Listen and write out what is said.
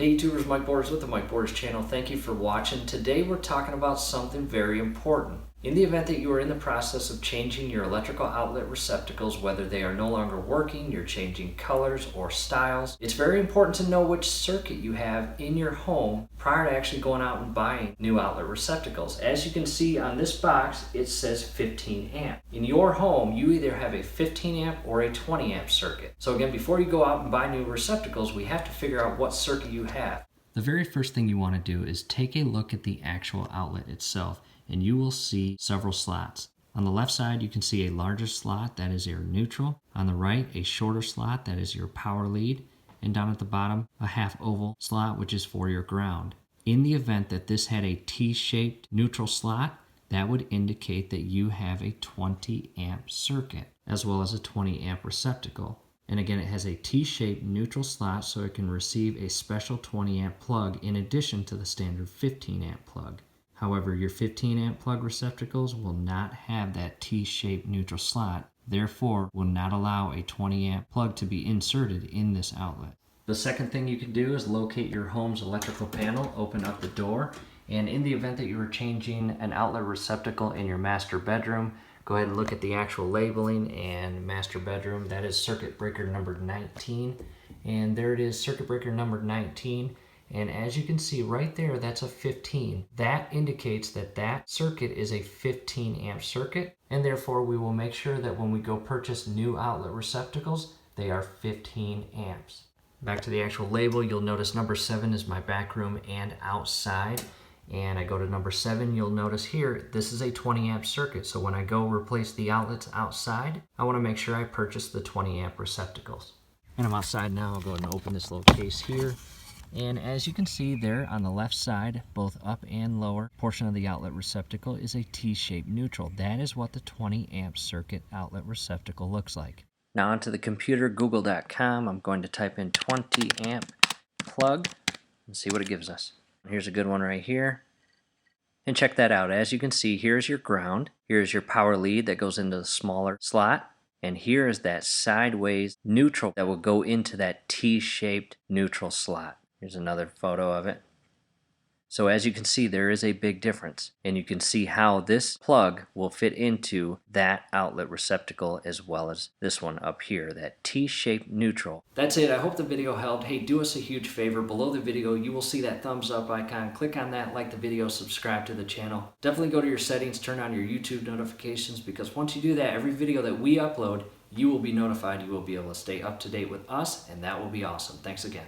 Hey YouTubers, Mike Borders with the Mike Borders channel. Thank you for watching. Today we're talking about something very important. In the event that you are in the process of changing your electrical outlet receptacles, whether they are no longer working, you're changing colors or styles, it's very important to know which circuit you have in your home prior to actually going out and buying new outlet receptacles. As you can see on this box, it says 15 amp. In your home, you either have a 15 amp or a 20 amp circuit. So again, before you go out and buy new receptacles, we have to figure out what circuit you have. The very first thing you want to do is take a look at the actual outlet itself, and you will see several slots. On the left side, you can see a larger slot, that is your neutral. On the right, a shorter slot, that is your power lead. And down at the bottom, a half oval slot, which is for your ground. In the event that this had a T-shaped neutral slot, that would indicate that you have a 20 amp circuit, as well as a 20 amp receptacle. And again, it has a T-shaped neutral slot, so it can receive a special 20 amp plug in addition to the standard 15 amp plug. However, your 15 amp plug receptacles will not have that T-shaped neutral slot, therefore will not allow a 20 amp plug to be inserted in this outlet. The second thing you can do is locate your home's electrical panel, open up the door, and in the event that you are changing an outlet receptacle in your master bedroom, go ahead and look at the actual labeling and master bedroom. That is circuit breaker number 19. And there it is, circuit breaker number 19. And as you can see right there, that's a 15. That indicates that that circuit is a 15 amp circuit. And therefore we will make sure that when we go purchase new outlet receptacles, they are 15 amps. Back to the actual label, you'll notice number 7 is my back room and outside. And I go to number 7, you'll notice here, this is a 20 amp circuit. So when I go replace the outlets outside, I want to make sure I purchase the 20 amp receptacles. And I'm outside now, I'll go ahead and open this little case here. And as you can see there on the left side, both up and lower portion of the outlet receptacle is a T-shaped neutral. That is what the 20 amp circuit outlet receptacle looks like. Now onto the computer, google.com, I'm going to type in 20 amp plug and see what it gives us. Here's a good one right here. And check that out. As you can see, here's your ground. Here's your power lead that goes into the smaller slot. And here is that sideways neutral that will go into that T-shaped neutral slot. Here's another photo of it. So as you can see, there is a big difference. And you can see how this plug will fit into that outlet receptacle as well as this one up here, that T-shaped neutral. That's it. I hope the video helped. Hey, do us a huge favor. Below the video, you will see that thumbs up icon. Click on that, like the video, subscribe to the channel. Definitely go to your settings, turn on your YouTube notifications, because once you do that, every video that we upload, you will be notified. You will be able to stay up to date with us, and that will be awesome. Thanks again.